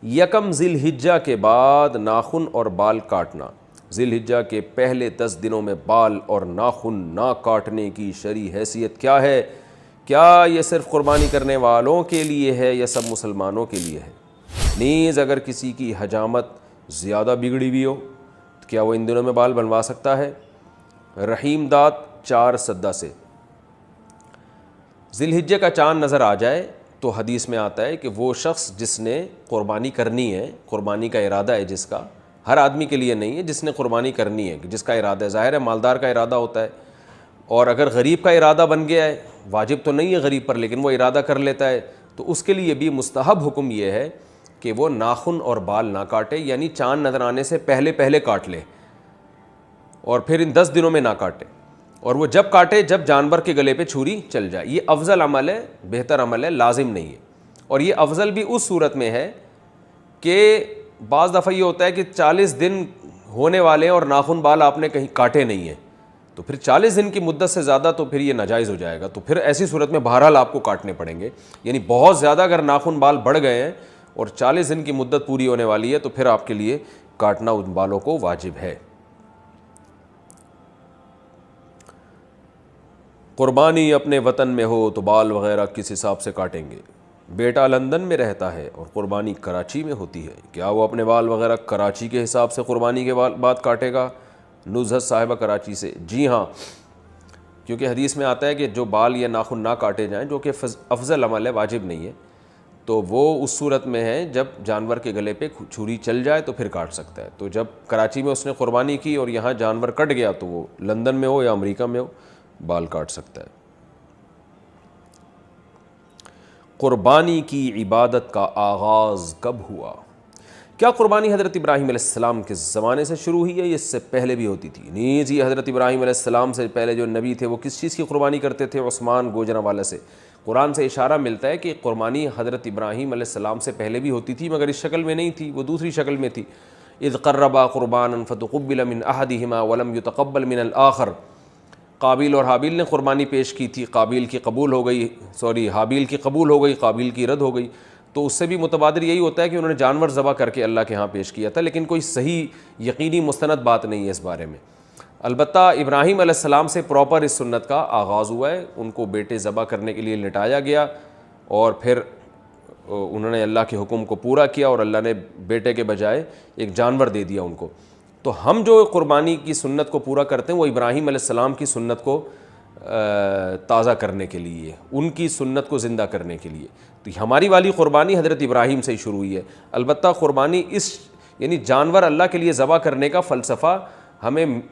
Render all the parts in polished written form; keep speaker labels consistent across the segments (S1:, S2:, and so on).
S1: यकम ज़िलहिज्जा के बाद नाखून और बाल काटना। ज़िलहिज्जा के पहले 10 दिनों में बाल और नाखून ना काटने की शरई हैसियत क्या है? क्या ये सिर्फ़ क़ुरबानी करने वालों के लिए है या सब मुसलमानों के लिए है? नीज़ अगर किसी की हजामत ज़्यादा बिगड़ी हुई हो तो क्या वो इन दिनों में बाल बनवा सकता है? रहीम दात 4 सद्दा से। ज़िलहिज्जे का चाँद नज़र आ जाए तो हदीस में आता है कि वो शख्स जिसने क़ुरबानी करनी है, क़ुरबानी का इरादा है जिसका, हर आदमी के लिए नहीं है, जिसने क़ुरबानी करनी है, जिसका इरादा है, ज़ाहिर है मालदार का इरादा होता है। और अगर गरीब का इरादा बन गया है, वाजिब तो नहीं है गरीब पर, लेकिन वो इरादा कर लेता है, तो उसके लिए भी मुस्तहब हुक्म ये है कि वो नाखून और बाल ना काटे, यानी चाँद नज़र आने से पहले पहले काट ले और फिर इन 10 दिनों में ना काटे। और वो जब काटे जब जानवर के गले पे छुरी चल जाए। ये अफजल अमल है, बेहतर अमल है, लाजिम नहीं है। और ये अफजल भी उस सूरत में है कि बाज़ दफ़ा ये होता है कि 40 दिन होने वाले हैं और नाखून बाल आपने कहीं काटे नहीं हैं, तो फिर 40 दिन की मुद्दत से ज़्यादा तो फिर ये नाजायज़ हो जाएगा। तो फिर ऐसी सूरत में बहरहाल आपको काटने पड़ेंगे। यानी बहुत ज़्यादा अगर नाखून बाल बढ़ गए हैं और 40 दिन की मुद्दत पूरी होने वाली है तो फिर आपके लिए काटना उन बालों को वाजिब है। क़ुरबानी अपने वतन में हो तो बाल वग़ैरह किस हिसाब से काटेंगे? बेटा लंदन में रहता है और क़ुरबानी कराची में होती है, क्या वो अपने बाल वग़ैरह कराची के हिसाब से क़ुरबानी के बाद काटेगा? नुज़हत साहिबा कराची से। जी हाँ, क्योंकि हदीस में आता है कि जो बाल या नाखून ना काटे जाएं, जो कि अफजल अमल है, वाजिब नहीं है, तो वो उस सूरत में है जब जानवर के गले पे छुरी चल जाए तो फिर काट सकता है। तो जब कराची में उसने क़ुरबानी की और यहाँ जानवर कट गया तो वो लंदन में हो या अमेरिका में हो, बाल काट सकता है। क़ुरबानी की इबादत का आगाज़ कब हुआ? क्या क़ुरबानी हज़रत इब्राहीम अलैहिस्सलाम के ज़माने से शुरू हुई है? ये इससे पहले भी होती थी? नीज़ ये हज़रत इब्राहीम अलैहिस्सलाम से पहले जो नबी थे वो किस चीज़ की क़ुरबानी करते थे? उस्मान गोजरावाला से। कुरान से इशारा मिलता है कि क़ुरबानी हज़रत इब्राहीम अलैहिस्सलाम से पहले भी होती थी, मगर इस शक्ल में नहीं थी, वो दूसरी शक्ल में थी। इज़ क़र्रबा क़ुरबानन फ़तुक़ुब्बिल मिन अहदिहिमा वलम युतक़ब्बल मिनल आख़र। काबिल और हाबिल ने क़ुरबानी पेश की थी, काबिल की कबूल हो गई, हाबिल की कबूल हो गई, काबिल की रद्द हो गई। तो उससे भी मुतबादिर यही होता है कि उन्होंने जानवर ज़बह करके अल्लाह के यहाँ पेश किया था, लेकिन कोई सही यकीनी मुस्तनद बात नहीं है इस बारे में। अलबत्ता इब्राहीम अलैहिस्सलाम से प्रॉपर इस सुन्नत का आगाज़ हुआ है। उनको बेटे ज़बह करने के लिए लिटाया गया और फिर उन्होंने अल्लाह के हुक्म को पूरा किया और अल्लाह ने बेटे के बजाय एक जानवर दे दिया उनको। तो हम जो क़ुरबानी की सुन्नत को पूरा करते हैं वो इब्राहीम अलैहिस्सलाम की सुन्नत को ताज़ा करने के लिए, उनकी सुन्नत को ज़िंदा करने के लिए। तो हमारी वाली क़ुरबानी हज़रत इब्राहीम से ही शुरू हुई है। अलबत्ता क़ुरबानी इस यानी जानवर अल्लाह के लिए ज़बह करने का फ़लसफ़ा हमें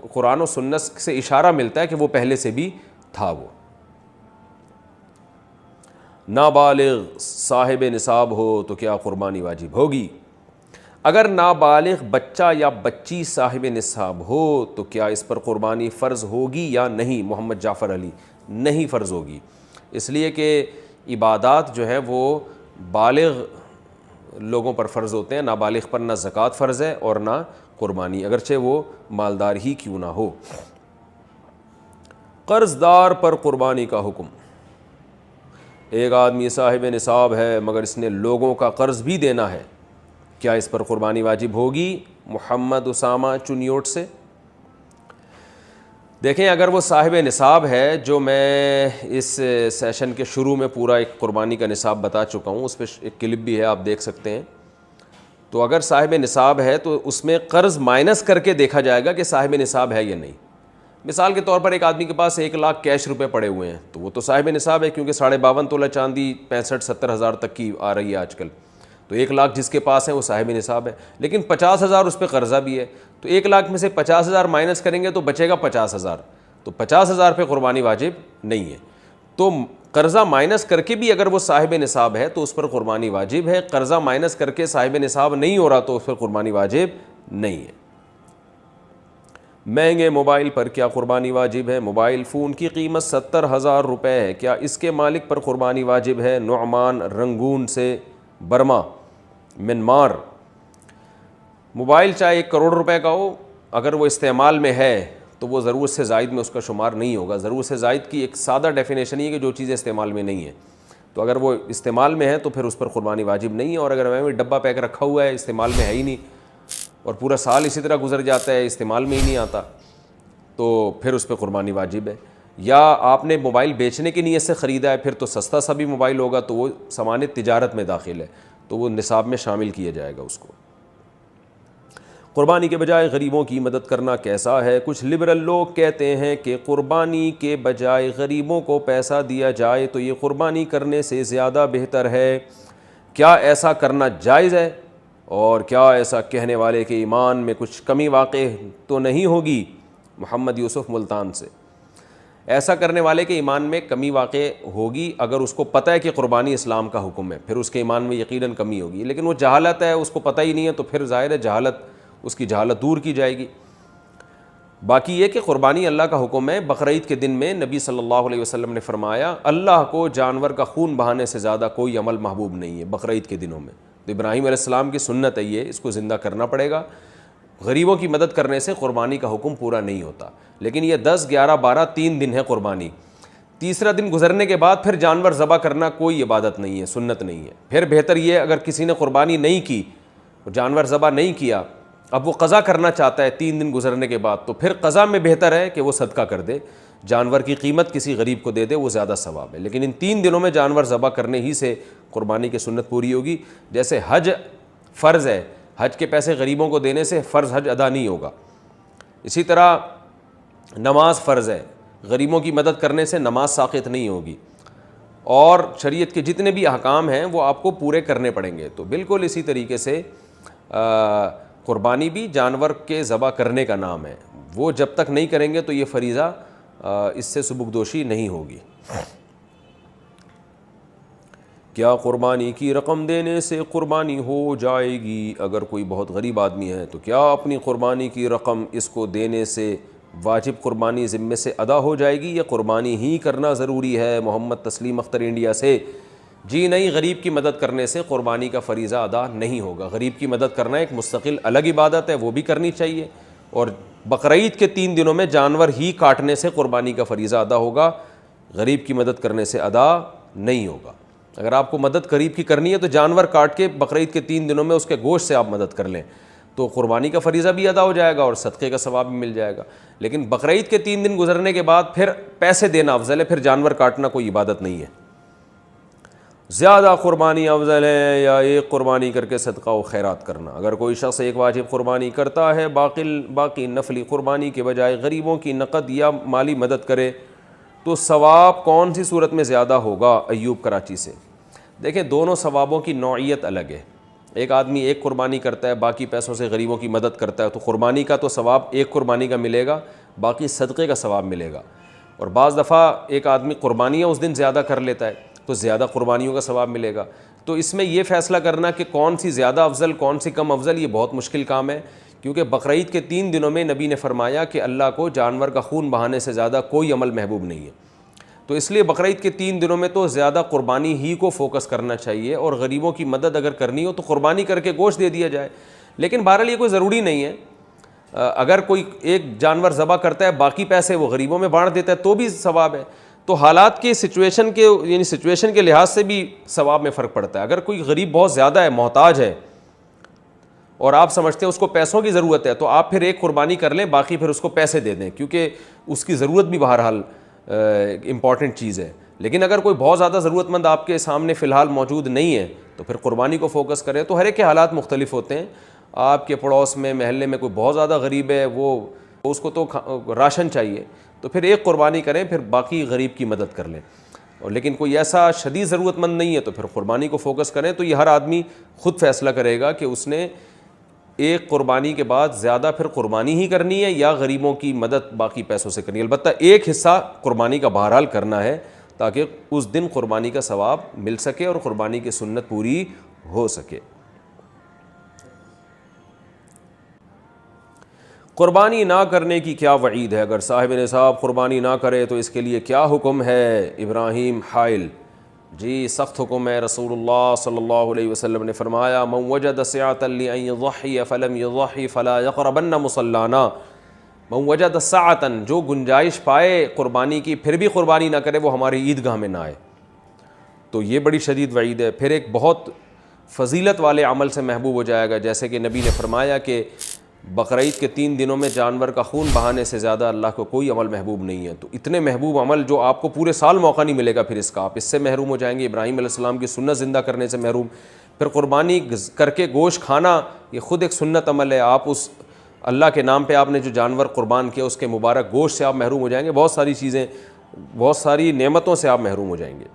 S1: कुरान और सुन्नत से इशारा मिलता है कि वो पहले से भी था। वो नाबालिग साहिब निसाब हो तो क्या क़ुरबानी वाजिब होगी? अगर नाबालिग बच्चा या बच्ची साहिब निसाब हो तो क्या इस पर क़ुरबानी फ़र्ज़ होगी या नहीं? मोहम्मद जाफ़र अली, नहीं फ़र्ज़ होगी, इसलिए कि इबादात जो है वो बालिग लोगों पर फ़र्ज़ होते हैं। नाबालिग पर ना ज़कात फ़र्ज़ है और ना क़ुरबानी, अगरचे वो मालदार ही क्यों ना हो। कर्ज़दार पर क़ुरबानी का हुक्म। एक आदमी साहिब निसाब है मगर इसने लोगों का कर्ज़ भी देना है, क्या इस पर क़ुरबानी वाजिब होगी? मोहम्मद उसामा चुनियोट से। देखें, अगर वो साहिब निसाब है, जो मैं इस सेशन के शुरू में पूरा एक क़ुरबानी का निसाब बता चुका हूँ, उस पर एक क्लिप भी है, आप देख सकते हैं। तो अगर साहिब निसाब है तो उसमें क़र्ज़ माइनस करके देखा जाएगा कि साहिब निसाब है या नहीं। मिसाल के तौर पर एक आदमी के पास 1 लाख कैश रुपए पड़े हुए हैं तो वो तो साहिब निसाब है, क्योंकि 52.5 तोला चांदी 65-70 हज़ार तक की आ रही है आजकल। तो 1 लाख जिसके पास है वो साहिब निसाब है, लेकिन 50,000 उस पर कर्ज़ा भी है। तो 1 लाख में से 50,000 माइनस करेंगे तो बचेगा 50,000। तो 50,000 पे क़ुरबानी वाजिब नहीं है। तो कर्ज़ा माइनस करके भी अगर वो साहिब निसाब है तो उस पर क़ुरबानी वाजिब है। कर्ज़ा माइनस करके साहिब निसाब नहीं हो रहा तो उस पर क़ुरबानी वाजिब नहीं है। महंगे मोबाइल पर क्या क़ुरबानी वाजिब है? मोबाइल फ़ोन की कीमत 70,000 रुपये है, क्या इसके मालिक पर क़ुरबानी वाजिब है? नुअमान रंगून से बर्मा म्यांमार। मोबाइल चाहे 1 करोड़ रुपए का हो, अगर वो इस्तेमाल में है तो वो ज़रूरत से ज़ायद में उसका शुमार नहीं होगा। ज़रूरत से ज़ायद की एक सादा डेफिनेशन ये है कि जो चीज़ें इस्तेमाल में नहीं है। तो अगर वो इस्तेमाल में है तो फिर उस पर क़ुरबानी वाजिब नहीं है। और अगर हमें डब्बा पैक रखा हुआ है, इस्तेमाल में है ही नहीं, और पूरा साल इसी तरह गुजर जाता है, इस्तेमाल में ही नहीं आता, तो फिर उस पर क़ुरबानी वाजिब है। या आपने मोबाइल बेचने की नीयत से ख़रीदा है, फिर तो सस्ता सा भी मोबाइल होगा, तो वो सामान तिजारत में दाखिल है, तो वो निसाब में शामिल किया जाएगा उसको। क़ुरबानी के बजाय गरीबों की मदद करना कैसा है? कुछ लिबरल लोग कहते हैं कि क़ुरबानी के बजाय गरीबों को पैसा दिया जाए तो ये क़ुरबानी करने से ज़्यादा बेहतर है। क्या ऐसा करना जायज़ है? और क्या ऐसा कहने वाले के ईमान में कुछ कमी वाक़ई तो नहीं होगी? मोहम्मद यूसुफ़ मुल्तान से। ऐसा करने वाले के ईमान में कमी वाक़ई होगी अगर उसको पता है कि क़ुरबानी इस्लाम का हुक्म है, फिर उसके ईमान में यकीनन कमी होगी। लेकिन वो जहालत है, उसको पता ही नहीं है, तो फिर ज़ाहिर है जहालत, उसकी जहालत दूर की जाएगी। बाकी ये कि क़ुरबानी अल्लाह का हुक्म है। बकरीद के दिन में नबी सल्लल्लाहु अलैहि वसल्लम ने फरमाया, अल्लाह को जानवर का खून बहाने से ज़्यादा कोई अमल महबूब नहीं है बकरीद के दिनों में। तो इब्राहीम अलैहिस्सलाम की सुन्नत है ये, इसको ज़िंदा करना पड़ेगा। गरीबों की मदद करने से क़ुरबानी का हुक्म पूरा नहीं होता। लेकिन ये 10, 11, 12 3 दिन है क़ुरबानी। तीसरा दिन गुजरने के बाद फिर जानवर ज़बह करना कोई इबादत नहीं है, सुन्नत नहीं है। फिर बेहतर ये, अगर किसी ने क़ुरबानी नहीं की, जानवर ज़बह नहीं किया, अब वो क़ज़ा करना चाहता है 3 दिन गुजरने के बाद, तो फिर क़ज़ा में बेहतर है कि वो सदका कर दे, जानवर की कीमत किसी गरीब को दे दे, वो ज़्यादा सवाब है। लेकिन इन 3 दिनों में जानवर ज़बह करने ही से क़ुरबानी की सुन्नत पूरी होगी। जैसे हज फ़र्ज़ है, हज के पैसे गरीबों को देने से फ़र्ज़ हज अदा नहीं होगा। इसी तरह नमाज फ़र्ज़ है, गरीबों की मदद करने से नमाज साक़ित नहीं होगी। और शरीयत के जितने भी अहकाम हैं वो आपको पूरे करने पड़ेंगे। तो बिल्कुल इसी तरीके से क़ुरबानी भी जानवर के ज़बह करने का नाम है। वो जब तक नहीं करेंगे तो ये फ़रीज़ा इससे सुबुकदोशी नहीं होगी। क्या क़ुरबानी की रकम देने से क़ुरबानी हो जाएगी? अगर कोई बहुत गरीब आदमी है तो क्या अपनी क़ुरबानी की रकम इसको देने से वाजिब क़ुरबानी ज़िम्मे से अदा हो जाएगी, या क़ुरबानी ही करना ज़रूरी है? मोहम्मद तस्लीम अख्तर इंडिया से। जी नहीं, गरीब की मदद करने से क़ुरबानी का फ़रीज़ा अदा नहीं होगा। गरीब की मदद करना एक मुस्तकिल अलग इबादत है, वो भी करनी चाहिए। और बकरीद के 3 दिनों में जानवर ही काटने से क़ुरबानी का फ़रीज़ा अदा होगा, गरीब की मदद करने से अदा नहीं होगा। अगर आपको मदद गरीब की करनी है तो जानवर काट के बकरीद के 3 दिनों में उसके गोश्त से आप मदद कर लें, तो क़ुरबानी का फ़रीज़ा भी अदा हो जाएगा और सदक़े का सवाब भी मिल जाएगा। लेकिन बकरीद के 3 दिन गुजरने के बाद फिर पैसे देना अफजल है, फिर जानवर काटना कोई इबादत नहीं है। ज़्यादा क़ुरबानी अफजल है या एक क़ुरबानी करके सदका व खैरात करना? अगर कोई शख्स एक वाजिब क़ुरबानी करता है, बाकी नफली क़ुरबानी के बजाय गरीबों की नक़द या माली मदद करे, तो सवाब कौन सी सूरत में ज़्यादा होगा? अयूब कराची से। देखें, दोनों सवाबों की नौइयत अलग है। एक आदमी एक क़ुरबानी करता है, बाकी पैसों से गरीबों की मदद करता है, तो क़ुरबानी का तो सवाब एक क़ुरबानी का मिलेगा, बाकी सदक़े का सवाब मिलेगा। और बाज़ दफ़ा एक आदमी क़ुरबानियाँ उस दिन ज़्यादा कर लेता है तो ज़्यादा क़ुरबानियों का सवाब मिलेगा। तो इसमें यह फ़ैसला करना कि कौन सी ज़्यादा अफजल कौन सी कम अफजल, ये बहुत मुश्किल काम है। क्योंकि बकरीद के 3 दिनों में नबी ने फरमाया कि अल्लाह को जानवर का खून बहाने से ज़्यादा कोई अमल महबूब नहीं है। तो इसलिए बकरीद के 3 दिनों में तो ज़्यादा क़ुरबानी ही को फ़ोकस करना चाहिए, और गरीबों की मदद अगर करनी हो तो क़ुरबानी करके गोश्त दे दिया जाए। लेकिन बहरहाल ये कोई ज़रूरी नहीं है। अगर कोई एक जानवर ज़बह करता है, बाकी पैसे वो गरीबों में बाँट देता है, तो भी सवाब है। तो हालात के सिचुएशन के लिहाज से भी सवाब में फ़र्क पड़ता है। अगर कोई गरीब बहुत ज़्यादा है, मोहताज है, और आप समझते हैं उसको पैसों की ज़रूरत है, तो आप फिर एक क़ुरबानी कर लें, बाकी फिर उसको पैसे दे दें, क्योंकि उसकी ज़रूरत भी बहरहाल इम्पॉर्टेंट चीज़ है। लेकिन अगर कोई बहुत ज़्यादा ज़रूरतमंद आपके सामने फ़िलहाल मौजूद नहीं है, तो फिर क़ुरबानी को फ़ोकस करें। तो हर एक के हालात मुख्तलिफ होते हैं। आपके पड़ोस में, महल्ले में कोई बहुत ज़्यादा गरीब है, वो उसको तो राशन चाहिए, तो फिर एक क़ुरबानी करें, फिर बाकी गरीब की मदद कर लें। और लेकिन कोई ऐसा शदीद ज़रूरतमंद नहीं है तो फिर क़ुरबानी को फ़ोकस करें। तो ये हर आदमी ख़ुद फ़ैसला करेगा कि उसने एक क़ुरबानी के बाद ज़्यादा फिर क़ुरबानी ही करनी है या गरीबों की मदद बाकी पैसों से करनी है। अलबत्ता एक हिस्सा क़ुरबानी का बहरहाल करना है, ताकि उस दिन क़ुरबानी का सवाब मिल सके और क़ुरबानी की सुन्नत पूरी हो सके। क़ुरबानी ना करने की क्या वईद है? अगर साहिब निसाब क़ुरबानी ना करे तो इसके लिए क्या हुक्म है? इब्राहीम हाइल जी, सख्त हुक्म है। रसूलुल्लाह सल्लल्लाहु अलैहि वसल्लम ने फरमाया, मन वजद सअतन लिअन यज़ही फलम यज़ही फला यक़रबन्न मुसल्लाना। मन वजद सअतन, जो गुंजाइश पाए क़ुरबानी की फिर भी क़ुरबानी ना करे, वो हमारी ईदगाह में ना आए। तो ये बड़ी शदीद वईद है। फिर एक बहुत फ़जीलत वाले अमल से महबूब हो जाएगा, जैसे कि नबी ने फरमाया कि बकरीद के 3 दिनों में जानवर का खून बहाने से ज़्यादा अल्लाह को कोई अमल महबूब नहीं है। तो इतने महबूब अमल जो आपको पूरे साल मौका नहीं मिलेगा, फिर इसका आप इससे महरूम हो जाएंगे। इब्राहीम अलैहिस्सलाम की सुन्नत ज़िंदा करने से महरूम। फिर क़ुरबानी करके गोश्त खाना, ये ख़ुद एक सुन्नत अमल है। आप उस अल्लाह के नाम पे आपने जो जानवर क़ुरबान किया उसके मुबारक गोश्त से आप महरूम हो जाएंगे। बहुत सारी चीज़ें, बहुत सारी नेमतों से आप महरूम हो जाएंगे।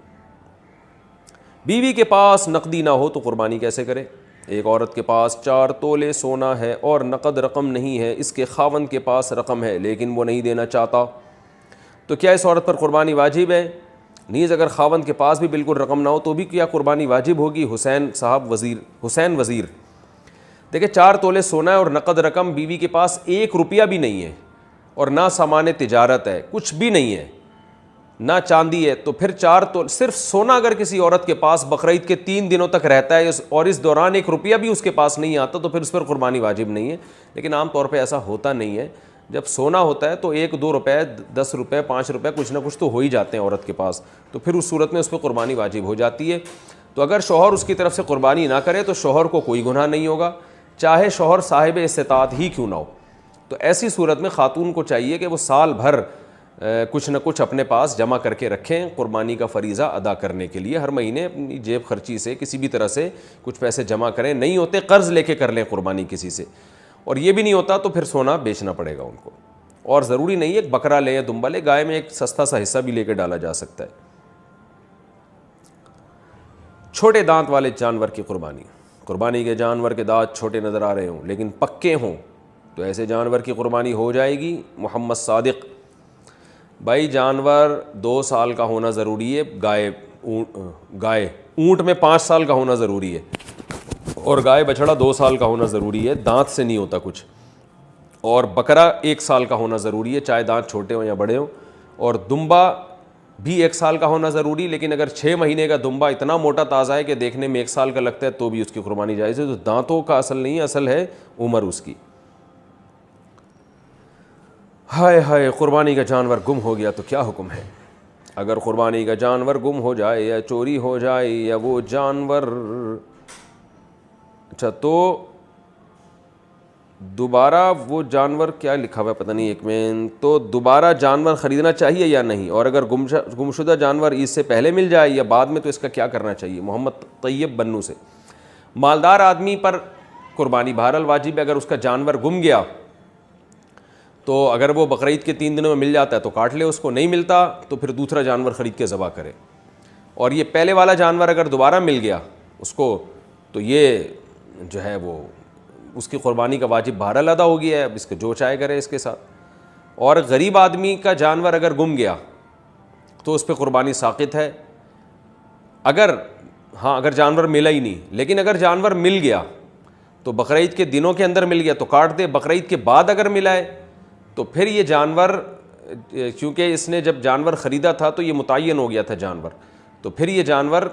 S1: बीवी के पास नकदी ना हो तो क़ुरबानी कैसे करे? एक औरत के पास 4 तोले सोना है और नकद रकम नहीं है, इसके खावंद के पास रकम है लेकिन वो नहीं देना चाहता, तो क्या इस औरत पर क़ुरबानी वाजिब है? नीज़ अगर खावंद के पास भी बिल्कुल रकम ना हो तो भी क्या क़ुरबानी वाजिब होगी? हुसैन वज़ीर देखिए, 4 तोले सोना है और नकद रकम, बीवी के पास 1 रुपया भी नहीं है और ना सामान तिजारत है, कुछ भी नहीं है, ना चांदी है, तो फिर 4 तोले सिर्फ सोना अगर किसी औरत के पास बकरीद के 3 दिनों तक रहता है और इस दौरान 1 रुपया भी उसके पास नहीं आता, तो फिर उस पर क़ुरबानी वाजिब नहीं है। लेकिन आम तौर पे ऐसा होता नहीं है। जब सोना होता है तो 1-2 रुपये, 10 रुपये, 5 रुपये कुछ ना कुछ तो हो ही जाते हैं औरत के पास, तो फिर उस सूरत में उस पर क़ुरबानी वाजिब हो जाती है। तो अगर शौहर उसकी तरफ से क़ुरबानी ना करे तो शौहर को कोई गुनाह नहीं होगा, चाहे शौहर साहिब इस्तिताअत ही क्यों ना हो। तो ऐसी सूरत में ख़ातून को चाहिए कि वो साल भर कुछ न कुछ अपने पास जमा करके रखें क़ुरबानी का फ़रीज़ा अदा करने के लिए। हर महीने अपनी जेब खर्ची से किसी भी तरह से कुछ पैसे जमा करें, नहीं होते कर्ज़ लेके कर लें क़ुरबानी किसी से, और ये भी नहीं होता तो फिर सोना बेचना पड़ेगा उनको। और ज़रूरी नहीं है एक बकरा ले या दुम्बा ले, गाय में एक सस्ता सा हिस्सा भी लेके डाला जा सकता है। छोटे दांत वाले जानवर की क़ुरबानी के जानवर के दांत छोटे नज़र आ रहे हों लेकिन पक्के हों तो ऐसे जानवर की क़ुरबानी हो जाएगी। मोहम्मद सादिक भाई, जानवर 2 साल का होना ज़रूरी है, गाय ऊँट में 5 साल का होना ज़रूरी है और गाय बछड़ा 2 साल का होना ज़रूरी है, दांत से नहीं होता कुछ। और बकरा 1 साल का होना ज़रूरी है, चाहे दांत छोटे हों या बड़े हों। और दुम्बा भी 1 साल का होना ज़रूरी, लेकिन अगर 6 महीने का दुम्बा इतना मोटा ताज़ा है कि देखने में 1 साल का लगता है तो भी उसकी क़ुरबानी जायज़ है। तो दांतों का असल नहीं है, असल है उम्र उसकी। हाय हाय, क़ुरबानी का जानवर गुम हो गया तो क्या हुक्म है? अगर क़ुरबानी का जानवर गुम हो जाए या चोरी हो जाए या वो जानवर, अच्छा, तो दोबारा वो जानवर, क्या लिखा हुआ है पता नहीं, एक में तो दोबारा जानवर ख़रीदना चाहिए या नहीं? और अगर गुमशुदा जानवर ईद से पहले मिल जाए या बाद में तो इसका क्या करना चाहिए? मोहम्मद तैयब बन्नू से। मालदार आदमी पर क़ुरबानी बहरहाल वाजिब है। अगर उसका जानवर गुम गया तो अगर वो बकरीद के 3 दिनों में मिल जाता है तो काट ले, उसको नहीं मिलता तो फिर दूसरा जानवर ख़रीद के ज़बह करे। और ये पहले वाला जानवर अगर दोबारा मिल गया उसको, तो ये जो है वो उसकी क़ुरबानी का वाजिब बहरहाल अदा हो गया है, अब इसको जो चाहे करे इसके साथ। और गरीब आदमी का जानवर अगर गुम गया तो उस पर क़ुरबानी साक़ित है। अगर जानवर मिला ही नहीं, लेकिन अगर जानवर मिल गया तो बकरीद के दिनों के अंदर मिल गया तो काट दे। बकरीद के बाद अगर मिला है तो फिर ये जानवर, क्योंकि इसने जब जानवर ख़रीदा था तो ये मुतय्यन हो गया था जानवर, तो फिर ये जानवर,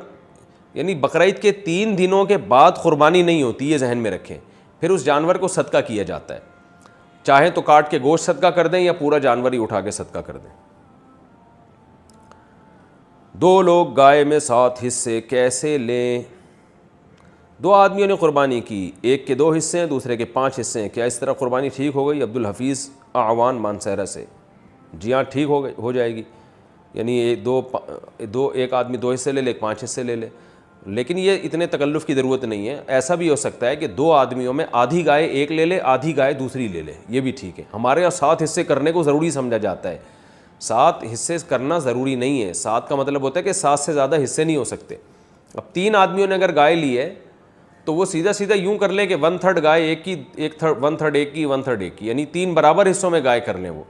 S1: यानी बकरीद के 3 दिनों के बाद क़ुरबानी नहीं होती, ये जहन में रखें। फिर उस जानवर को सदका किया जाता है, चाहे तो काट के गोश्त सदका कर दें या पूरा जानवर ही उठा के सदका कर दें। 2 लोग गाय में 7 हिस्से कैसे लें? 2 आदमियों ने क़ुरबानी की, एक के 2 हिस्से हैं, दूसरे के 5 हिस्से हैं, क्या इस तरह क़ुरबानी ठीक हो गई? अब्दुल हफीज़ आवान मानसहरा से। जी हाँ, ठीक हो जाएगी। यानी एक आदमी 2 हिस्से ले ले, 5 हिस्से ले ले। लेकिन ये इतने तकल्लुफ़ की ज़रूरत नहीं है। ऐसा भी हो सकता है कि 2 आदमियों में आधी गाय एक ले ले, आधी गाय दूसरी ले ले, ये भी ठीक है। हमारे यहाँ 7 हिस्से करने को ज़रूरी समझा जाता है। 7 हिस्से करना ज़रूरी नहीं है। 7 का मतलब होता है कि 7 से ज़्यादा हिस्से नहीं हो सकते। अब 3 आदमियों ने अगर गाय ली है तो वो सीधा सीधा यूँ कर लें कि 1/3 गाय एक की, 1/3 एक की, 1/3 एक की, यानी 3 बराबर हिस्सों में गाय कर लें। वो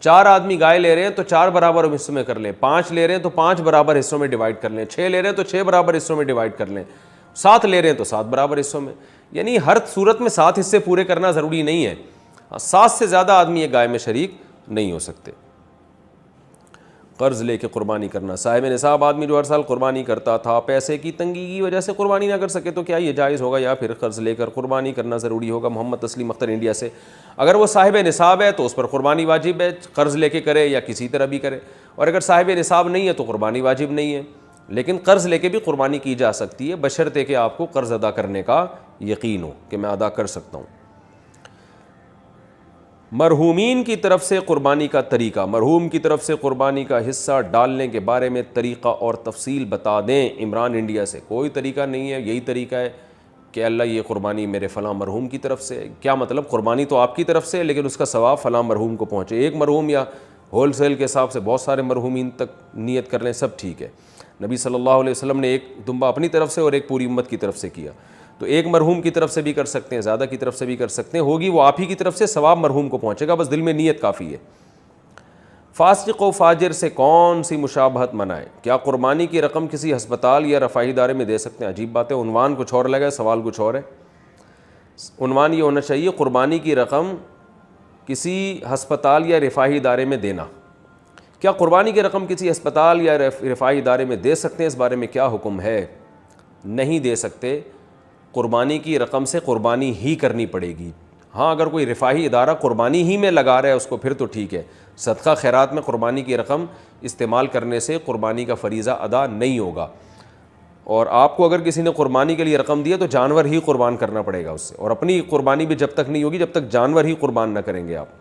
S1: 4 आदमी गाय ले रहे हैं तो 4 बराबर हिस्सों में कर लें, 5 ले रहे हैं तो 5 बराबर हिस्सों में डिवाइड कर लें, 6 ले रहे हैं तो 6 बराबर हिस्सों में डिवाइड कर लें, 7 ले रहे हैं तो 7 बराबर हिस्सों में। यानी हर सूरत में 7 हिस्से पूरे करना ज़रूरी नहीं है। 7 से ज़्यादा आदमी एक गाय में शरीक नहीं हो सकते। कर्ज़ लेके क़ुरबानी करना, साहिब निसाब आदमी जो हर साल क़ुरबानी करता था, पैसे की तंगी की वजह से क़ुरबानी ना कर सके तो क्या ये जायज़ होगा या फिर कर्ज़ लेकर क़ुरबानी करना ज़रूरी होगा? मोहम्मद तस्लीम अख्तर इंडिया से। अगर वो साहिब निसाब है तो उस पर क़ुरबानी वाजिब है, कर्ज़ लेके करे या किसी तरह भी करे। और अगर साहिब निसाब नहीं है तो क़ुरबानी वाजिब नहीं है। लेकिन कर्ज़ लेके भी क़ुरबानी की जा सकती है, बशर्ते कि आपको कर्ज़ अदा करने का यकीन हो कि मैं अदा कर सकता हूँ। मरहूमीन की तरफ से क़ुरबानी का तरीक़ा, मरहूम की तरफ से क़ुरबानी का हिस्सा डालने के बारे में तरीक़ा और तफसील बता दें। इमरान इंडिया से कोई तरीक़ा नहीं है, यही तरीक़ा है कि अल्लाह ये क़ुरबानी मेरे फ़लाँ मरहूम की तरफ से। क्या मतलब, क़ुरबानी तो आपकी तरफ से है लेकिन उसका सवाब फ़लाँ मरहूम को पहुँचे। एक मरहूम या होल सेल के हिसाब से बहुत सारे मरहूमीन तक नियत कर लें, सब ठीक है। नबी सल्लल्लाहु अलैहि वसल्लम ने एक दुम्बा अपनी तरफ से और एक पूरी उम्मत की तरफ से किया, तो एक मरहूम की तरफ से भी कर सकते हैं, ज़्यादा की तरफ से भी कर सकते हैं, होगी वो आप ही की तरफ से, सवाब मरहूम को पहुँचेगा, बस दिल में नीयत काफ़ी है। फासिक व फाजिर से कौन सी मुशाबहत मनाए? क्या क़ुरबानी की रकम किसी हस्पताल या रफ़ाही इदारे में दे सकते हैं? अजीब बात है, उन्वान कुछ और लगा है, सवाल कुछ और है। उन्वान ये होना चाहिए, क़ुरबानी की रकम किसी हस्पताल या रफ़ाही इदारे में देना। क्या क़ुरबानी की रकम किसी अस्पताल या रफ़ाही इदारे में दे सकते हैं? इस बारे में क्या हुक्म है? नहीं दे सकते। क़ुरबानी की रकम से क़ुरबानी ही करनी पड़ेगी। हाँ, अगर कोई रफ़ाही इदारा क़ुरबानी ही में लगा रहा है उसको, फिर तो ठीक है। सदका खैरात में क़ुरबानी की रकम इस्तेमाल करने से क़ुरबानी का फ़रीज़ा अदा नहीं होगा। और आपको अगर किसी ने क़ुरबानी के लिए रकम दी है तो जानवर ही क़ुरबान करना पड़ेगा उससे, और अपनी क़ुरबानी भी जब तक नहीं होगी जब तक जानवर ही क़ुरबान न करेंगे आप।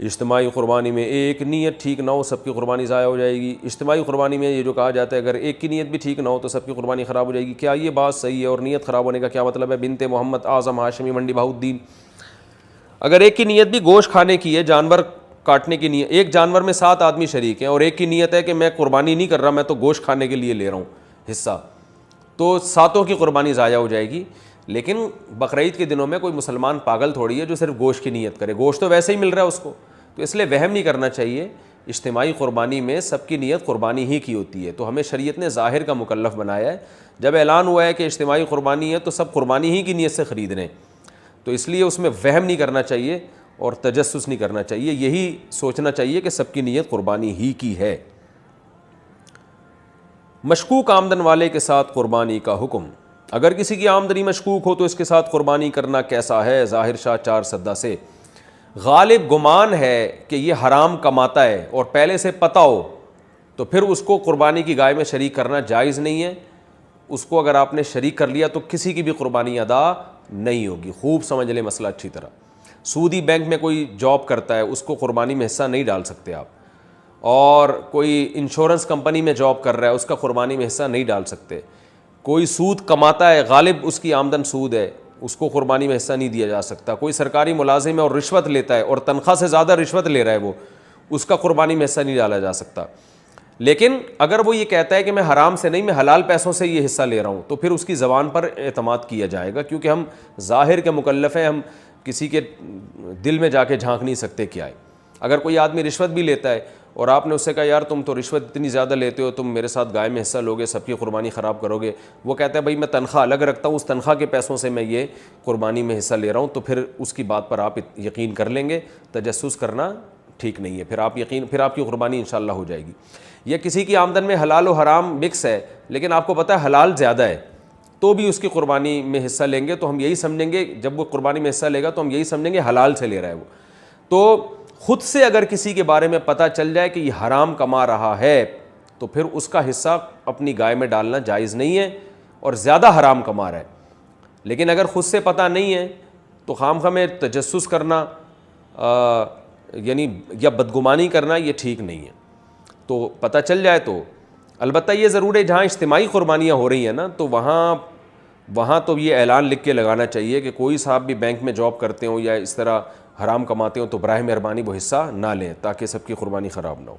S1: इज्तिमाई क़ुरबानी में एक नीयत ठीक ना हो, सबकी क़ुरबानी ज़ाया हो जाएगी। इज्तिमाई क़ुरबानी में ये जो कहा जाता है अगर एक की नीयत भी ठीक ना हो तो सबकी क़ुरबानी ख़राब हो जाएगी, क्या ये बात सही है? और नीयत ख़राब होने का क्या मतलब है? बिनते मोहम्मद आज़म हाशमी मंडी बहाउद्दीन, अगर एक की नीयत भी गोश्त खाने की है, जानवर काटने की नीयत, एक जानवर में 7 आदमी शरीक हैं और एक की नीयत है कि मैं क़ुरबानी नहीं कर रहा, मैं तो गोश्त खाने के लिए ले रहा हूँ हिस्सा, तो 7 की क़ुरबानी ज़ाया हो जाएगी। लेकिन बकरीद के दिनों में कोई मुसलमान पागल थोड़ी है जो सिर्फ गोश्त की नीयत करे, गोश्त तो वैसे ही मिल रहा है उसको, तो इसलिए वहम नहीं करना चाहिए। इज्तिमाई क़ुरबानी में सबकी नीयत क़ुरबानी ही की होती है, तो हमें शरीयत ने ज़ाहिर का मुकल्लफ़ बनाया है। जब ऐलान हुआ है कि इज्तिमाई क़ुरबानी है तो सब क़ुरबानी ही की नीयत से ख़रीद रहे हैं, तो इसलिए उसमें वहम नहीं करना चाहिए और तजस्सुस नहीं करना चाहिए, यही सोचना चाहिए कि सबकी नीयत क़ुरबानी ही की है। मशकूक आमदन वाले के साथ क़ुरबानी का हुक्म, अगर किसी की आमदनी मशकूक हो तो इसके साथ क़ुरबानी करना कैसा है? ज़ाहिर शाह 4 सद्दा से, गालिब गुमान है कि ये हराम कमाता है और पहले से पता हो तो फिर उसको क़ुरबानी की गाय में शरीक करना जायज़ नहीं है। उसको अगर आपने शरीक कर लिया तो किसी की भी क़ुरबानी अदा नहीं होगी। खूब समझ लें मसला अच्छी तरह। सूदी बैंक में कोई जॉब करता है, उसको क़ुरबानी में हिस्सा नहीं डाल सकते आप, और कोई इंश्योरेंस कंपनी में जॉब कर रहा है उसका क़ुरबानी में हिस्सा नहीं डाल सकते। कोई सूद कमाता है, गालिब उसकी आमदन सूद है, उसको क़ुरबानी में हिस्सा नहीं दिया जा सकता। कोई सरकारी मुलाजिम है और रिश्वत लेता है और तनख्वाह से ज़्यादा रिश्वत ले रहा है वो, उसका क़ुरबानी में हिस्सा नहीं डाला जा सकता। लेकिन अगर वो ये कहता है कि मैं हराम से नहीं, मैं हलाल पैसों से ये हिस्सा ले रहा हूँ, तो फिर उसकी ज़बान पर एतमाद किया जाएगा, क्योंकि हम ज़ाहिर के मुकल्लफ़ हैं, हम किसी के दिल में जाके झांक नहीं सकते क्या है। अगर कोई आदमी रिश्वत भी लेता है और आपने उससे कहा यार तुम तो रिश्वत इतनी ज़्यादा लेते हो, तुम मेरे साथ गाय में हिस्सा लोगे, सबकी क़ुरबानी ख़राब करोगे, वो कहता है भाई मैं तनख्वाह अलग रखता हूँ, उस तनख्वाह के पैसों से मैं ये क़ुरबानी में हिस्सा ले रहा हूँ, तो फिर उसकी बात पर आप यकीन कर लेंगे। तजस्सुस करना ठीक नहीं है, फिर आपकी क़ुरबानी इंशाअल्लाह हो जाएगी। या किसी की आमदन में हलाल और हराम मिक्स है, लेकिन आपको पता है हलाल ज़्यादा है, तो भी उसकी क़ुरबानी में हिस्सा लेंगे तो हम यही समझेंगे, जब वो क़ुरबानी में हिस्सा लेगा तो हम यही समझेंगे हलाल से ले रहा है वो। तो खुद से अगर किसी के बारे में पता चल जाए कि ये हराम कमा रहा है तो फिर उसका हिस्सा अपनी गाय में डालना जायज़ नहीं है और ज़्यादा हराम कमा रहा है। लेकिन अगर खुद से पता नहीं है तो खामखा में तजस्सुस करना यानी या बदगुमानी करना ये ठीक नहीं है। तो पता चल जाए तो अलबत्ता ये ज़रूर है, जहाँ इज्तिमाई क़ुरबानियाँ हो रही हैं ना, तो वहाँ तो ये ऐलान लिख के लगाना चाहिए कि कोई साहब भी बैंक में जॉब करते हो या इस तरह हराम कमाते हो तो बराह मेहरबानी वो हिस्सा ना लें, ताकि सबकी क़ुरबानी ख़राब ना हो।